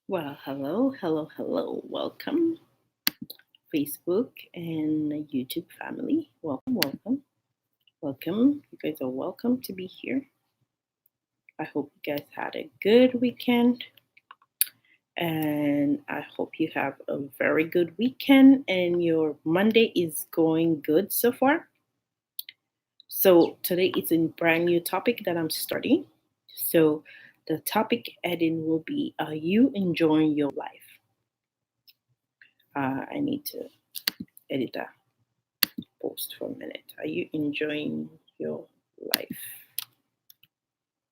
Well, hello. Welcome, Facebook and YouTube family. Welcome. You guys are welcome to be here. I hope you guys had a good weekend, and I hope you have a very good weekend and your Monday is going good so far. So, today it's a brand new topic that I'm starting. So, the topic heading will be Are you enjoying your life? I need to edit that post for a minute. Are you enjoying your life?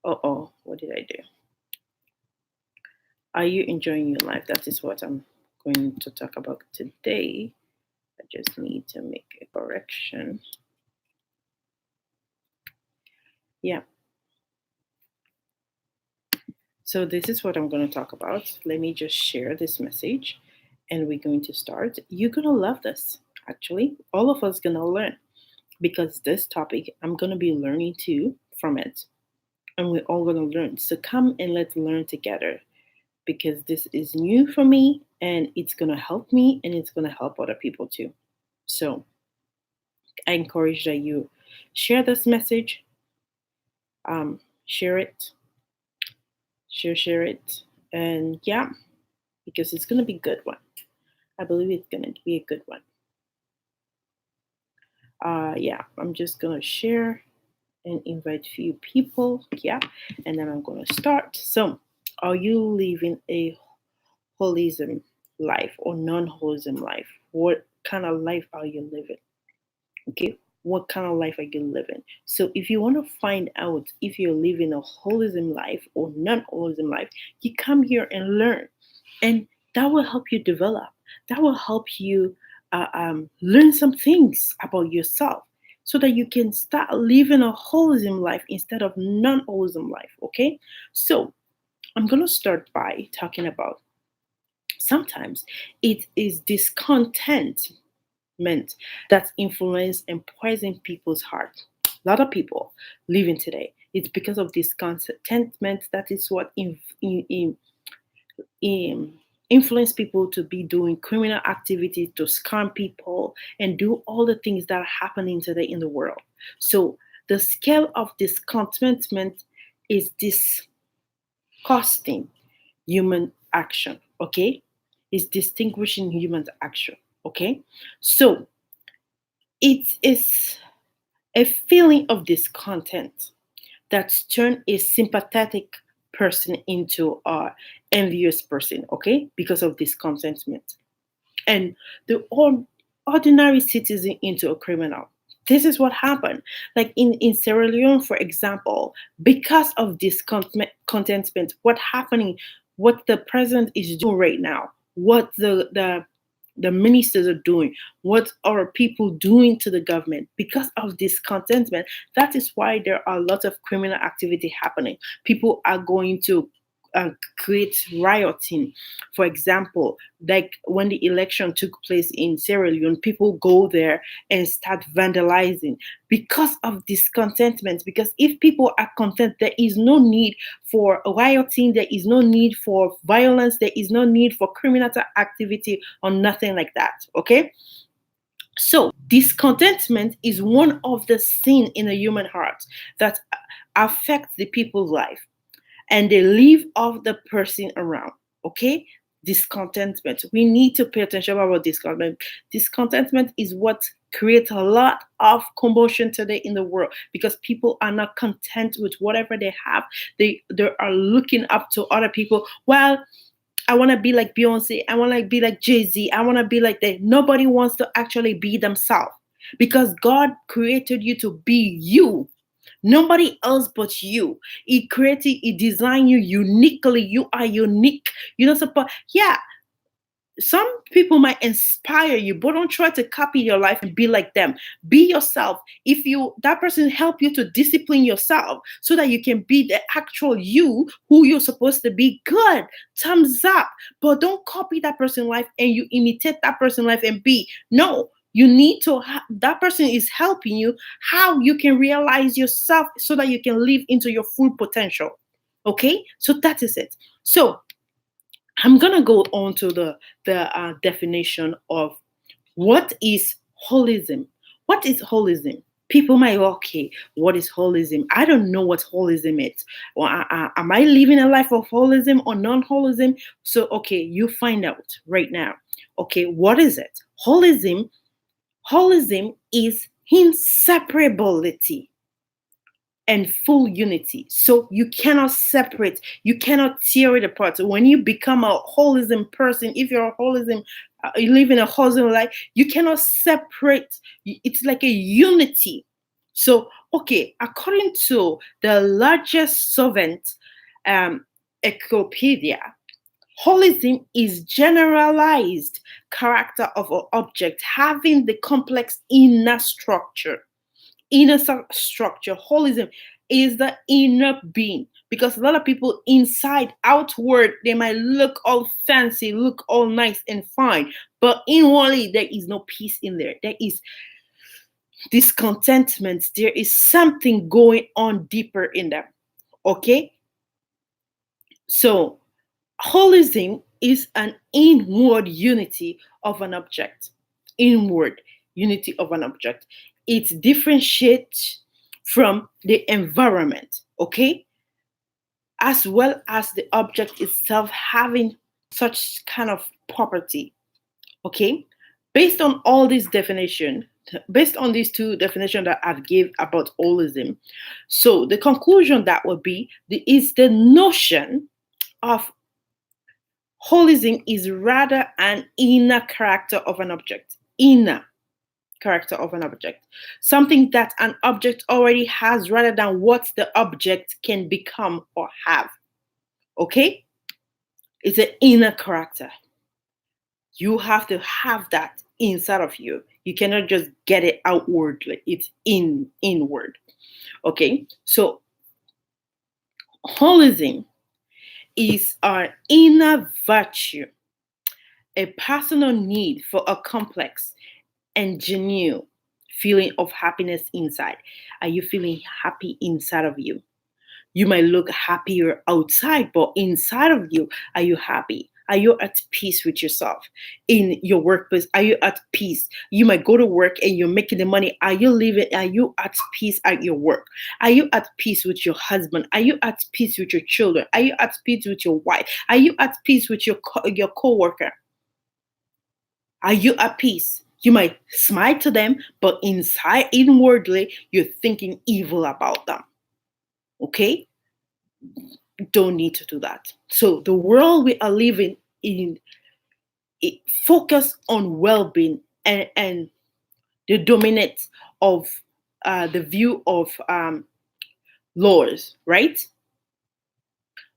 What did I do? Are you enjoying your life? That is what I'm going to talk about today. I just need to make a correction. Yeah. So, this is what I'm going to talk about. Let me just share this message and we're going to start. You're going to love this, actually. All of us going to learn because this topic, I'm going to be learning too from it. And we're all going to learn. So, come and let's learn together because this is new for me and it's going to help me and it's going to help other people too. So I encourage that you share this message, share it, share it. And yeah, because it's going to be a good one. I believe it's going to be a good one. Yeah, I'm just going to share and invite few people. Yeah, and then I'm going to start. So, are you living a holism life or non-holism life? What kind of life are you living? Okay, what kind of life are you living? So if you want to find out if you're living a holism life or non-holism life, you come here and learn, and that will help you develop. That will help you learn some things about yourself so that you can start living a holism life instead of non-holism life. Okay, so I'm gonna start by talking about sometimes it is discontentment that influence and poison people's heart. A lot of people living today, it's because of discontentment that is what influence people to be doing criminal activities, to scam people, and do all the things that are happening today in the world. So the scale of discontentment is disgusting human action, okay? Is distinguishing human action, okay? So it is a feeling of discontent that's turned a sympathetic person into a envious person, okay? Because of discontentment. And the ordinary citizen into a criminal. This is what happened. Like in Sierra Leone, for example, because of discontentment, what the president is doing right now, what the ministers are doing, what are people doing to the government because of discontentment. That is why there are a lot of criminal activity happening. People are going to create rioting. For example, like when the election took place in Sierra Leone, people go there and start vandalizing because of discontentment. Because if people are content, there is no need for rioting, there is no need for violence, there is no need for criminal activity or nothing like that. Okay? So discontentment is one of the sin in the human heart that affects the people's life and they live off the person around. Okay? Discontentment. We need to pay attention about discontentment. Discontentment is what creates a lot of commotion today in the world because people are not content with whatever they have. They are looking up to other people. Well, I want to be like Beyonce. I want to be like Jay-Z. I want to be like that. Nobody wants to actually be themselves because God created you to be you. Nobody else but you. He designed you uniquely. You are unique. You know, yeah, some people might inspire you, but don't try to copy your life and be like them. Be yourself. If you that person help you to discipline yourself so that you can be the actual you who you're supposed to be, good. Thumbs up. But don't copy that person's life and you imitate that person's life and be. No, you need to that person is helping you how you can realize yourself so that you can live into your full potential. Okay? So that is it. So I'm gonna go on to the definition of what is holism. What is holism? People might, okay, what is holism? I don't know what holism is. Well, am I living a life of holism or non-holism? So, okay, you find out right now. Okay, what is it? Holism is inseparability and full unity. So you cannot separate, you cannot tear it apart. So when you become a holism person, if you're a holism, you live in a holism life, you cannot separate. It's like a unity. So, okay, according to the largest solvent um, encyclopedia, holism is generalized character of an object having the complex inner structure. Structure. Holism is the inner being, because a lot of people inside outward they might look all fancy, look all nice and fine, but inwardly there is no peace in there. There is discontentment. There is something going on deeper in them. Okay, so holism is an inward unity of an object. Inward unity of an object. It differentiates from the environment, okay? As well as the object itself having such kind of property, okay? Based on all these definition, based on these two definitions that I've gave about holism, so the conclusion that would be is the notion of holism is rather an inner character of an object. Inner character of an object. Something that an object already has rather than what the object can become or have. Okay? It's an inner character. You have to have that inside of you. You cannot just get it outwardly. It's inward. Okay? So holism is our inner virtue, a personal need for a complex and genuine feeling of happiness inside. Are you feeling happy inside of you? You might look happier outside, but inside of you, are you happy? Are you at peace with yourself? In your workplace, are you at peace? You might go to work and you're making the money. Are you living? Are you at peace at your work? Are you at peace with your husband? Are you at peace with your children? Are you at peace with your wife? Are you at peace with your coworker? Are you at peace? You might smile to them, but inside, inwardly, you're thinking evil about them. Okay? Don't need to do that. So the world we are living in, it focus on well-being and the dominance of the view of laws, right?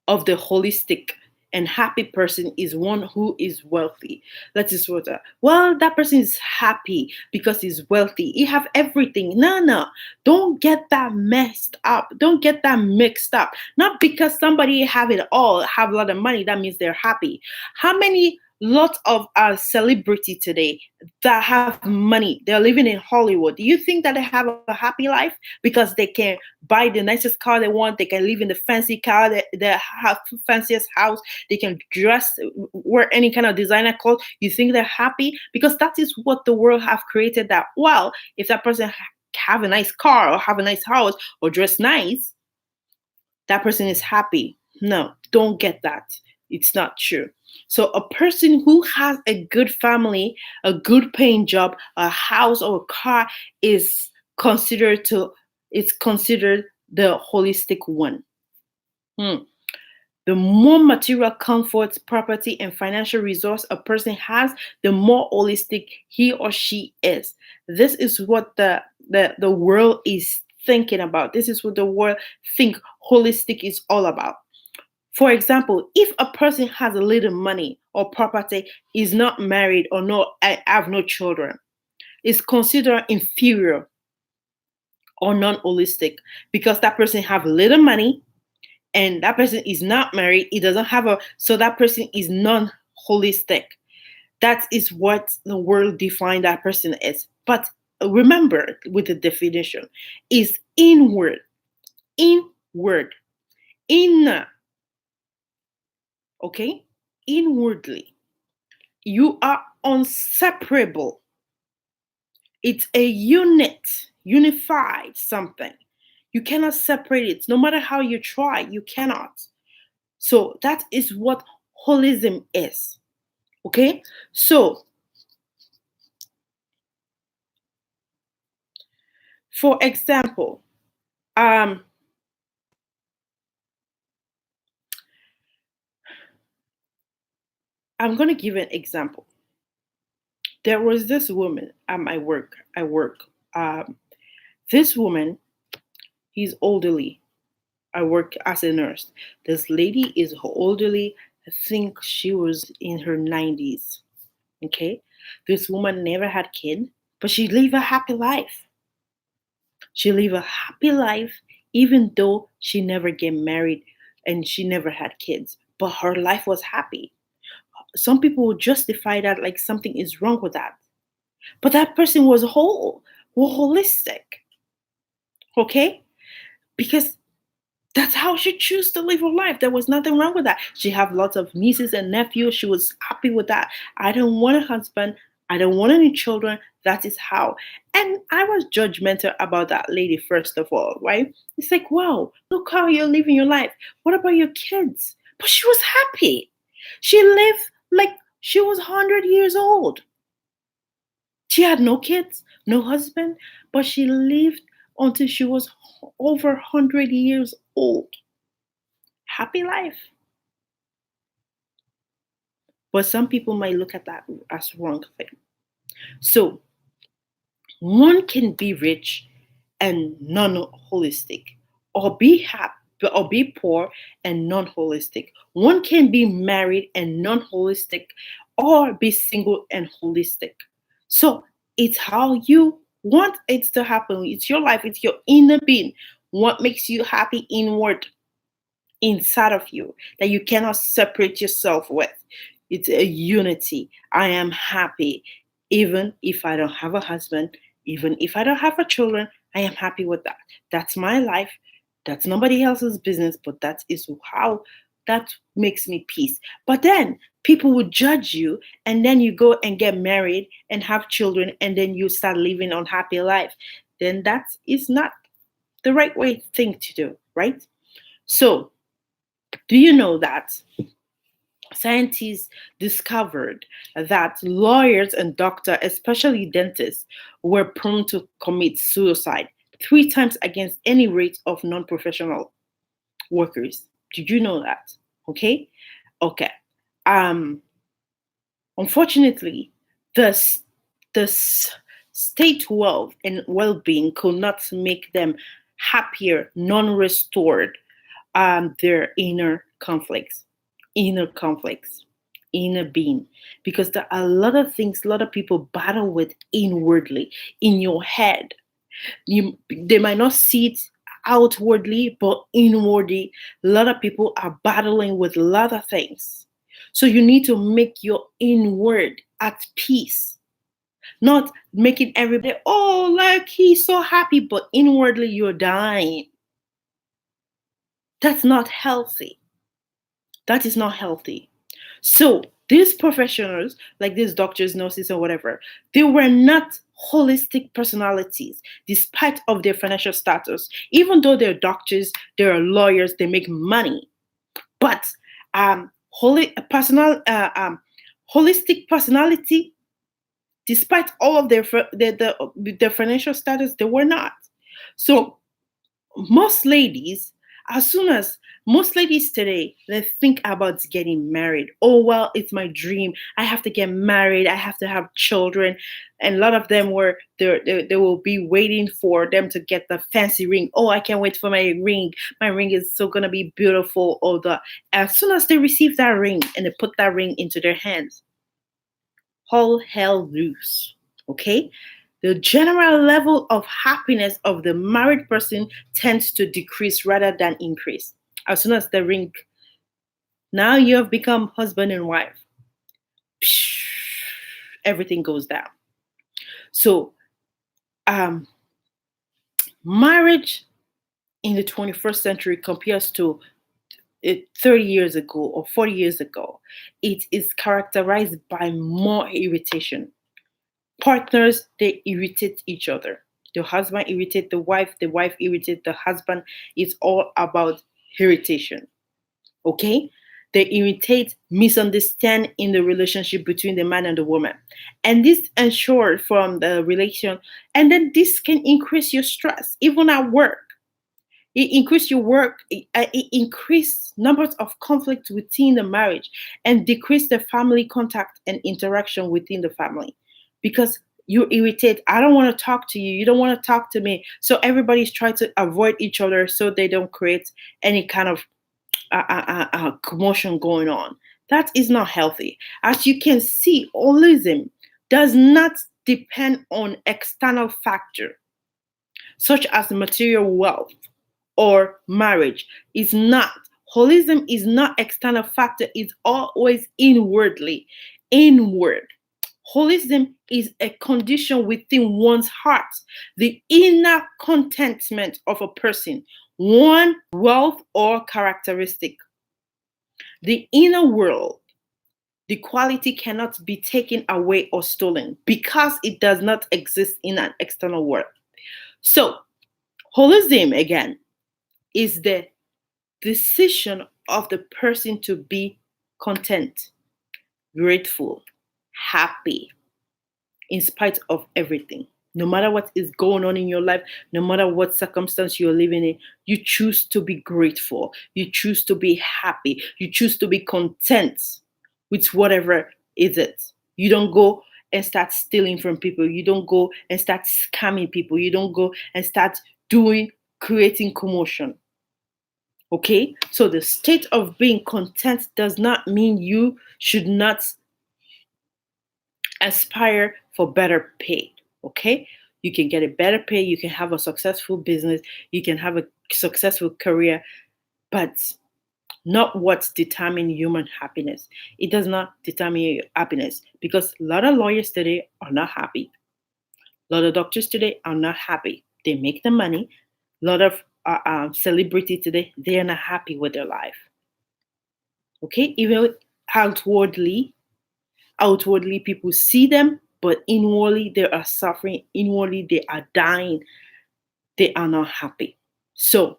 Of the holistic and happy person is one who is wealthy. That is what. Well, that person is happy because he's wealthy. He have everything. No, no, don't get that messed up. Don't get that mixed up. Not because somebody have it all, have a lot of money, that means they're happy. How many lot of celebrity today that have money, they're living in Hollywood? Do you think that they have a happy life because they can buy the nicest car they want, they can live in the fancy car, they have fanciest house, they can dress, wear any kind of designer clothes? You think they're happy? Because that is what the world have created, that, well, if that person have a nice car or have a nice house or dress nice, that person is happy. No, don't get that. It's not true. So a person who has a good family, a good paying job, a house or a car is considered to it's considered the holistic one. Hmm. The more material comforts, property, and financial resource a person has, the more holistic he or she is. This is what the world is thinking about. This is what the world think holistic is all about. For example, if a person has a little money or property, is not married or no, I have no children, is considered inferior or non-holistic, because that person have little money and that person is not married, he doesn't have a, so that person is non-holistic. That is what the world define that person is. But remember, with the definition, is inward, inward, inner. Okay? inwardly. You are inseparable. It's a unit, unified something. You cannot separate it. No matter how you try, you cannot. So that is what holism is. Okay? So, for example, um, I'm going to give an example. There was this woman at my work. I work. This woman, he's elderly. I work as a nurse. This lady is elderly. I think she was in her 90s. Okay? This woman never had kids, but she lived a happy life. She lived a happy life even though she never get married and she never had kids. But her life was happy. Some people would justify that like something is wrong with that. But that person was whole, holistic. Okay? Because that's how she chose to live her life. There was nothing wrong with that. She have lots of nieces and nephews. She was happy with that. I don't want a husband. I don't want any children. That is how. And I was judgmental about that lady, first of all, right? It's like, wow, look how you're living your life. What about your kids? But she was happy. She lived like she was 100 years old. She had no kids, no husband, but she lived until she was over 100 years old. Happy life. But some people might look at that as wrong thing. So one can be rich and non-holistic, or be happy or be poor and non-holistic. One can be married and non-holistic, or be single and holistic. So it's how you want it to happen. It's your life, it's your inner being. What makes you happy inward, inside of you, that you cannot separate yourself with. It's a unity. I am happy. Even if I don't have a husband, even if I don't have a children, I am happy with that. That's my life. That's nobody else's business, but that is how that makes me peace. But then people would judge you, and then you go and get married and have children, and then you start living unhappy life. Then that is not the right way thing to do, right? So do you know that scientists discovered that lawyers and doctors, especially dentists, were prone to commit suicide 3 times against any rate of non-professional workers? Did you know that? Okay. Okay. Um, Unfortunately, the state wealth and well-being could not make them happier, non-restored their inner conflicts, inner being, because there are a lot of things a lot of people battle with inwardly in your head. They might not see it outwardly, but inwardly, a lot of people are battling with a lot of things. So you need to make your inward at peace, not making everybody, oh, like he's so happy, but inwardly you're dying. That's not healthy. That is not healthy. So these professionals, like these doctors, nurses, or whatever, they were not holistic personalities, despite of their financial status. Even though they're doctors, they're lawyers, they make money. But personal, holistic personality, despite all of their financial status, they were not. So most ladies, as soon as most ladies today, they think about getting married. Oh, well, it's my dream. I have to get married. I have to have children. And a lot of them were they will be waiting for them to get the fancy ring. Oh, I can't wait for my ring. My ring is so gonna be beautiful. Or as soon as they receive that ring and they put that ring into their hands, all hell loose. Okay? The general level of happiness of the married person tends to decrease rather than increase. As soon as the ring, now you have become husband and wife, everything goes down. So, marriage in the 21st century compares to 30 years ago or 40 years ago, it is characterized by more irritation. Partners, they irritate each other. The husband irritates the wife irritates the husband. It's all about irritation. Okay? They irritate, misunderstand in the relationship between the man and the woman. And this ensures from the relation, and then this can increase your stress, even at work. It increase your work, it increase numbers of conflicts within the marriage and decrease the family contact and interaction within the family because you irritate. I don't want to talk to you. You don't want to talk to me. So everybody's trying to avoid each other so they don't create any kind of commotion going on. That is not healthy. As you can see, holism does not depend on external factor such as material wealth or marriage. Is not. Holism is not external factor, it's always inward. Holism is a condition within one's heart, the inner contentment of a person, one wealth or characteristic. The inner world, the quality cannot be taken away or stolen because it does not exist in an external world. So, holism again is the decision of the person to be content, grateful, happy, in spite of everything. No matter what is going on in your life, no matter what circumstance you're living in, you choose to be grateful. You choose to be happy. You choose to be content with whatever is it. You don't go and start stealing from people. You don't go and start scamming people. You don't go and start creating commotion. Okay? So the state of being content does not mean you should not aspire for better pay. Okay? You can get a better pay, you can have a successful business, you can have a successful career, but not what determines human happiness. It does not determine your happiness because a lot of lawyers today are not happy. A lot of doctors today are not happy. They make the money. A lot of celebrity today, they are not happy with their life. Okay, even outwardly people see them, but inwardly they are suffering. Inwardly they are dying. They are not happy. So,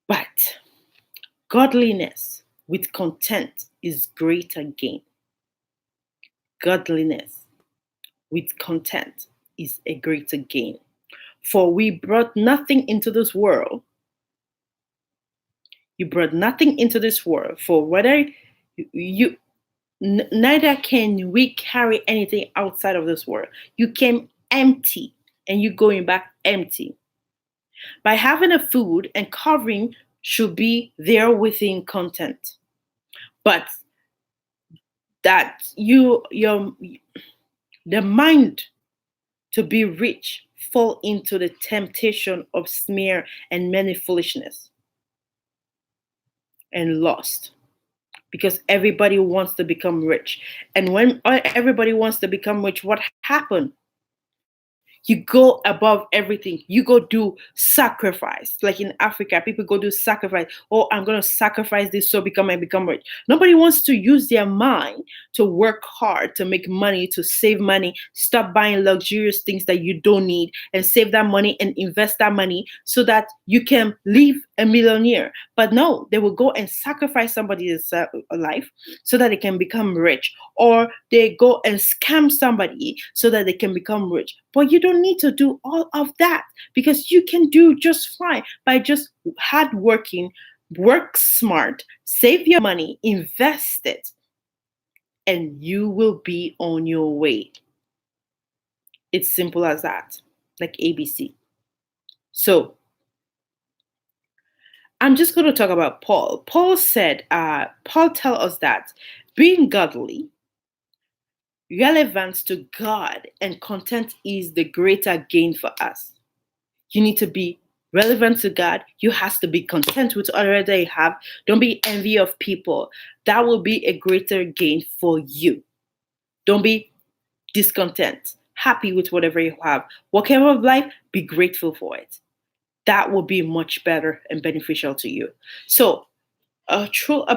but godliness with content is greater gain. Godliness with content is a greater gain. For we brought nothing into this world. You brought nothing into this world. For whether you neither can we carry anything outside of this world. You came empty and you going back empty. By having a food and covering should be there within content. But that the mind to be rich fall into the temptation of smear and many foolishness and lust because everybody wants to become rich. And when everybody wants to become rich, what happened? You go above everything. You go do sacrifice. Like in Africa, people go do sacrifice. Oh, I'm going to sacrifice this so I become rich. Nobody wants to use their mind to work hard, to make money, to save money, stop buying luxurious things that you don't need and save that money and invest that money so that you can live a millionaire. But no, they will go and sacrifice somebody's life so that they can become rich. Or they go and scam somebody so that they can become rich. But you don't need to do all of that because you can do just fine by just hard working, work smart, save your money, invest it, and you will be on your way. It's simple as that, like ABC. So I'm just going to talk about Paul. Paul tells us that being godly, relevance to God, and content is the greater gain for us. You need to be relevant to God. You have to be content with whatever you have. Don't be envy of people. That will be a greater gain for you. Don't be discontent. Happy with whatever you have. Whatever of life, be grateful for it. that will be much better and beneficial to you. So a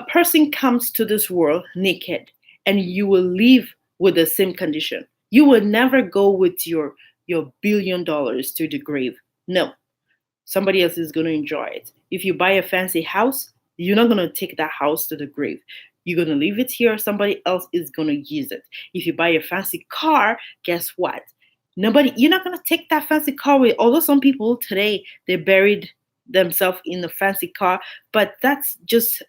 person comes to this world naked, and you will live with the same condition. You will never go with your $1 billion to the grave. No, somebody else is going to enjoy it. If you buy a fancy house, you're not going to take that house to the grave. You're going to leave it here. Somebody else is going to use it. If you buy a fancy car, guess what? You're not going to take that fancy car with. Although some people today, they buried themselves in the fancy car, but that's just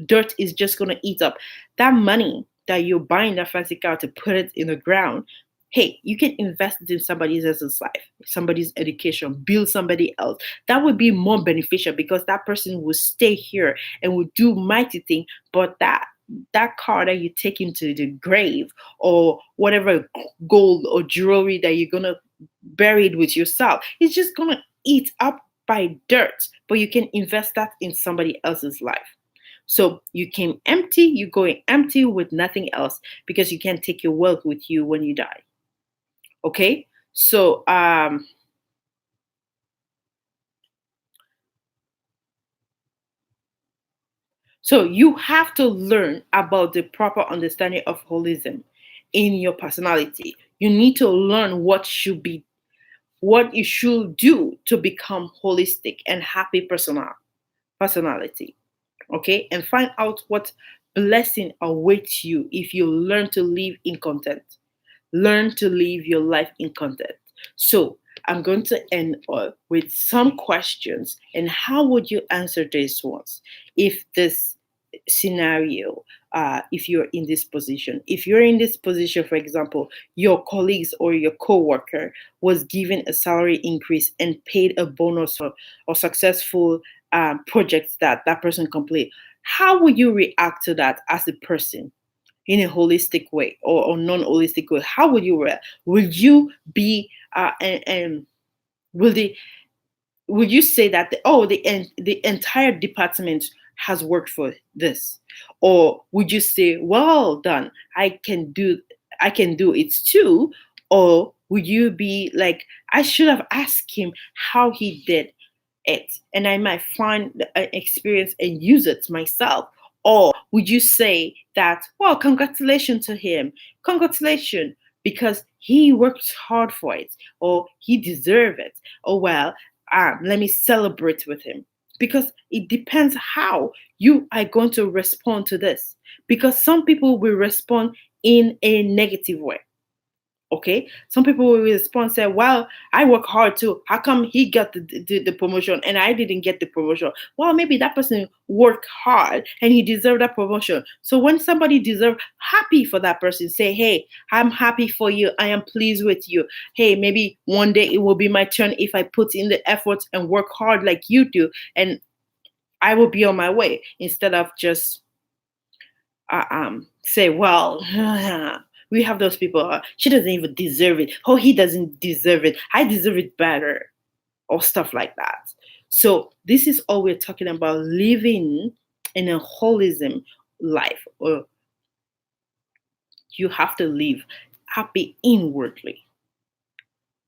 dirt is just going to eat up that money that you're buying that fancy car to put it in the ground. Hey, you can invest it in somebody else's life, somebody's education, build somebody else. That would be more beneficial because that person will stay here and will do mighty things. But that car that you take into the grave, or whatever gold or jewelry that you're gonna bury it with yourself, it's just gonna eat up by dirt. But you can invest that in somebody else's life. So you came empty, you're going empty with nothing else because you can't take your wealth with you when you die. Okay, so you have to learn about the proper understanding of holism in your personality. You need to learn what you should do to become holistic and happy personality. Okay, and find out what blessing awaits you if you learn to live in content. Learn to live your life in content. So I'm going to end with some questions, and how would you answer these ones if this scenario, if you're in this position? If you're in this position, for example, your colleagues or your coworker was given a salary increase and paid a bonus or successful projects that that person complete, how would you react to that as a person? In a holistic way or non-holistic way, how would you react? Would you be and will the would you say that the entire department has worked for this, or would you say, well done, I can do it too? Or would you be like, I should have asked him how he did it, and I might find an experience and use it myself? Or would you say that, well, congratulations to him, congratulations, because he worked hard for it, or he deserved it? Oh, well, let me celebrate with him. Because it depends how you are going to respond to this. Because some people will respond in a negative way. Okay, some people will respond and say, well, I work hard too, how come he got the promotion and I didn't get the promotion? Well, maybe that person worked hard and he deserved that promotion. So when somebody deserves, happy for that person, say, hey, I'm happy for you, I am pleased with you. Hey, maybe one day it will be my turn if I put in the effort and work hard like you do, and I will be on my way, instead of just say, well, we have those people. She doesn't even deserve it. Oh, he doesn't deserve it. I deserve it better, or stuff like that. So this is all we're talking about: living in a holism life, or you have to live happy inwardly.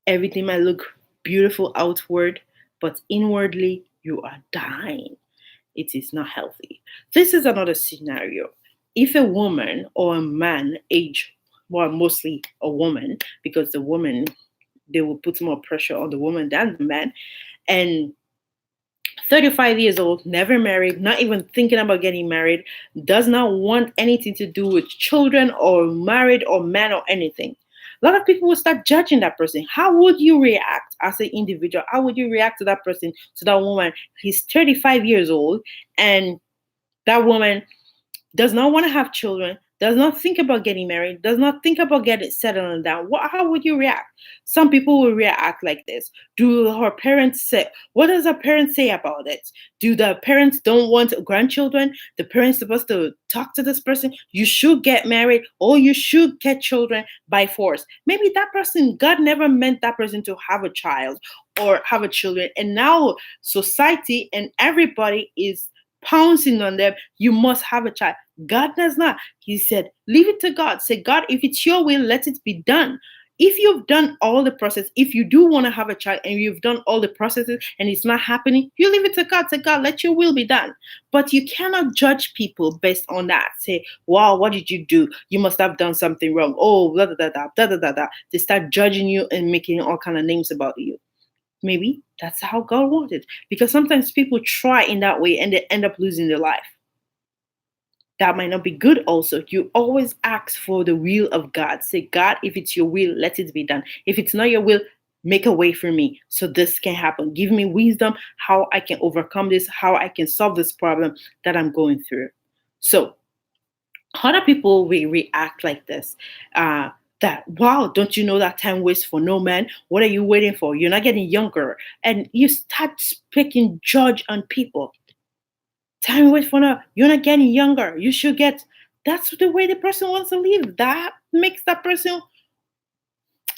Everything might look beautiful outward, but inwardly you are dying. It is not healthy. This is another scenario. If a woman or a man age, well, mostly a woman, because the woman, they will put more pressure on the woman than the man, and 35 years old, never married, not even thinking about getting married, does not want anything to do with children or married or man or anything. A lot of people will start judging that person. How would you react as an individual? How would you react to that person, to that woman? He's 35 years old, and that woman does not want to have children, does not think about getting married, does not think about getting settling down. How would you react? Some people will react like this. Do her parents say, what does her parents say about it? Do the parents don't want grandchildren? The parents supposed to talk to this person? You should get married, or you should get children by force. Maybe that person, God never meant that person to have a child or have a children. And now society and everybody is pouncing on them. You must have a child. God does not. He said, leave it to God. Say, God, if it's your will, let it be done. If you've done all the process, if you do want to have a child and you've done all the processes and it's not happening, you leave it to God. Say, God, let your will be done. But you cannot judge people based on that. Say, wow, what did you do? You must have done something wrong. Oh, blah, blah, blah, blah, blah, blah, blah, blah. They start judging you and making all kind of names about you. Maybe that's how God wanted. Because sometimes people try in that way and they end up losing their life. That might not be good also. You always ask for the will of God. Say, God, if it's your will, let it be done. If it's not your will, make a way for me so this can happen. Give me wisdom how I can overcome this, how I can solve this problem that I'm going through. So other people will react like this. That, wow, don't you know that time waits for no man? What are you waiting for? You're not getting younger. And you start speaking judge on people. Time waits for now. You're not getting younger. You should get. That's the way the person wants to live. That makes that person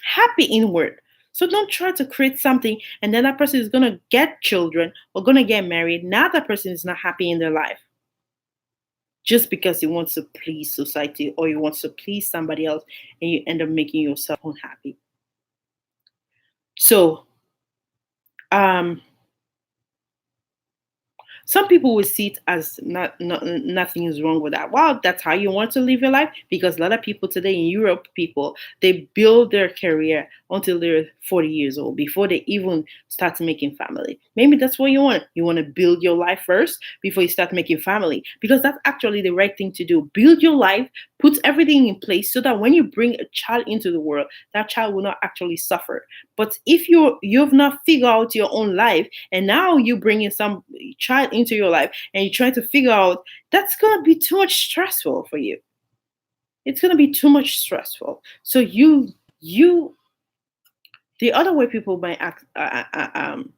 happy inward. So don't try to create something and then that person is gonna get children or gonna get married. Now that person is not happy in their life just because he wants to please society or he wants to please somebody else, and you end up making yourself unhappy. So um some people will see it as nothing is wrong with that. Well, that's how you want to live your life. Because a lot of people today in Europe, people, they build their career until they're 40 years old before they even start making family. Maybe that's what you want. You want to build your life first before you start making family. Because that's actually the right thing to do. Build your life, put everything in place so that when you bring a child into the world, that child will not actually suffer. But if you've not figured out your own life and now you bring in some child into your life and you try to figure out, that's going to be too much stressful for you. It's going to be too much stressful. So you the other way people might act,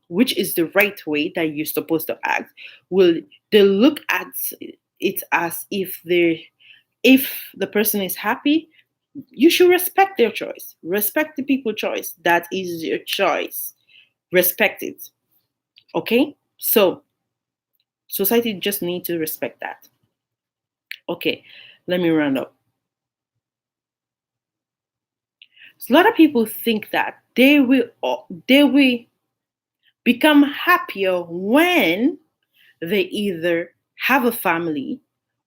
which is the right way that you're supposed to act, will they look at it as if the person is happy, you should respect their choice. Respect the people's choice. That is your choice. Respect it. Okay? So society just need to respect that. Okay, let me round up. So a lot of people think that they will become happier when they either have a family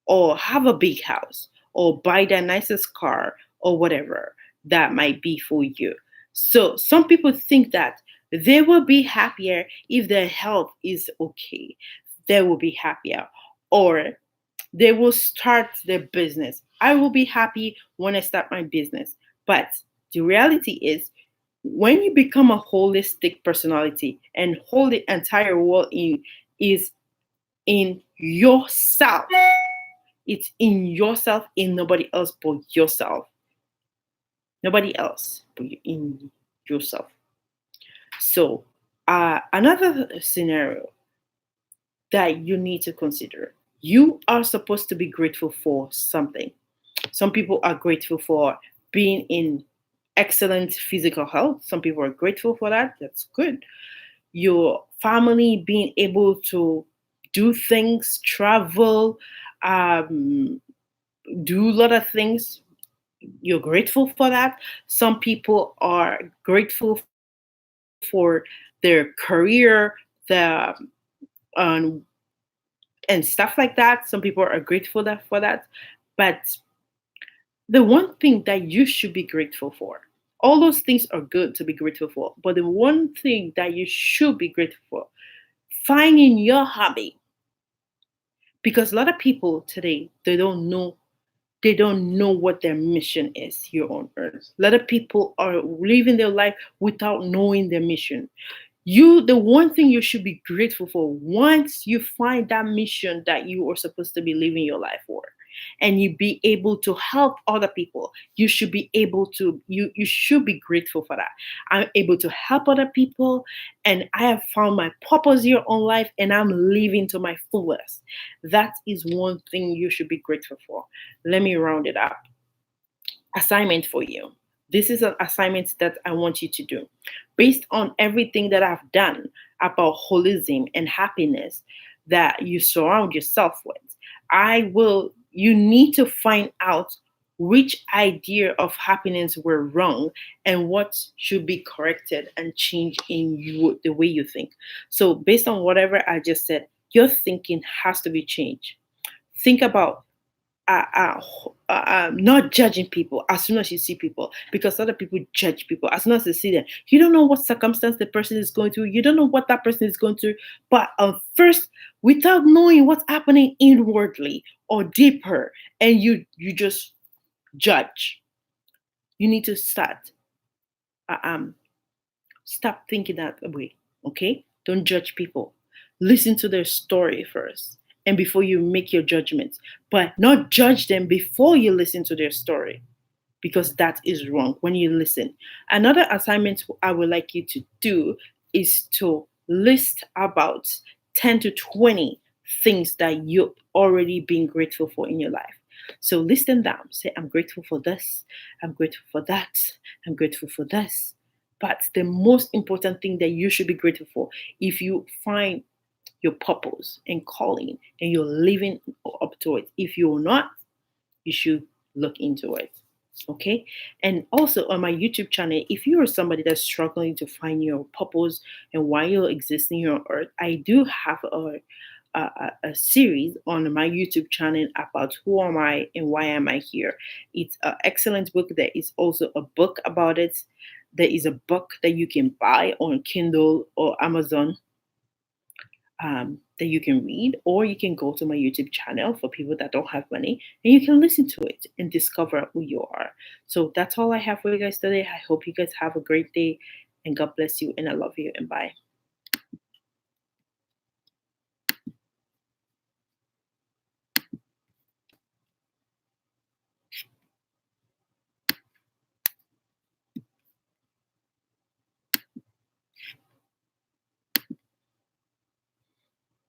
or have a big house or buy the nicest car or whatever that might be for you. So some people think that they will be happier if their health is okay. They will be happier. Or they will start their business. I will be happy when I start my business. But the reality is, when you become a holistic personality and hold the entire world is in yourself. It's in yourself, in nobody else but yourself. Nobody else but in yourself. So, another scenario that you need to consider, you are supposed to be grateful for something. Some people are grateful for being in excellent physical health. Some people are grateful for that. That's good. Your family being able to do things, travel, um, do a lot of things. You're grateful for that. Some people are grateful for their career, the um, and stuff like that. Some people are grateful for that. But the one thing that you should be grateful for, all those things are good to be grateful for, but the one thing that you should be grateful for, finding your hobby. Because a lot of people today, they don't know what their mission is here on earth. A lot of people are living their life without knowing their mission. The one thing you should be grateful for, once you find that mission that you are supposed to be living your life for, and you be able to help other people, you should be grateful for that. I'm able to help other people, and I have found my purpose here on life, and I'm living to my fullest. That is one thing you should be grateful for. Let me round it up. Assignment for you. This is an assignment that I want you to do. Based on everything that I've done about holism and happiness that you surround yourself with, you need to find out which idea of happiness were wrong, and what should be corrected and changed in you, the way you think. So, based on whatever I just said, your thinking has to be changed. Think about uh, uh, not judging people as soon as you see people, because other people judge people as soon as they see them. You don't know what circumstance the person is going through. You don't know what that person is going through. But first, without knowing what's happening inwardly or deeper, and you just judge. You need to uh, um stop thinking that way. Okay, don't judge people. Listen to their story first, and before you make your judgments, but not judge them before you listen to their story, because that is wrong when you listen. Another assignment I would like you to do is to list about 10 to 20 things that you've already been grateful for in your life. So list them down. Say, I'm grateful for this, I'm grateful for that, I'm grateful for this. But the most important thing that you should be grateful for, if you find your purpose and calling and you're living up to it, if you're not, you should look into it. Okay. And also on my YouTube channel, if you are somebody that's struggling to find your purpose and why you're existing here on earth, I do have a series on my YouTube channel about who am I and why am I here. It's an excellent book. There is also a book about it. There is a book that you can buy on Kindle or Amazon, that you can read, or you can go to my YouTube channel for people that don't have money, and you can listen to it and discover who you are. So that's all I have for you guys today. I hope you guys have a great day, and God bless you, and I love you, and bye.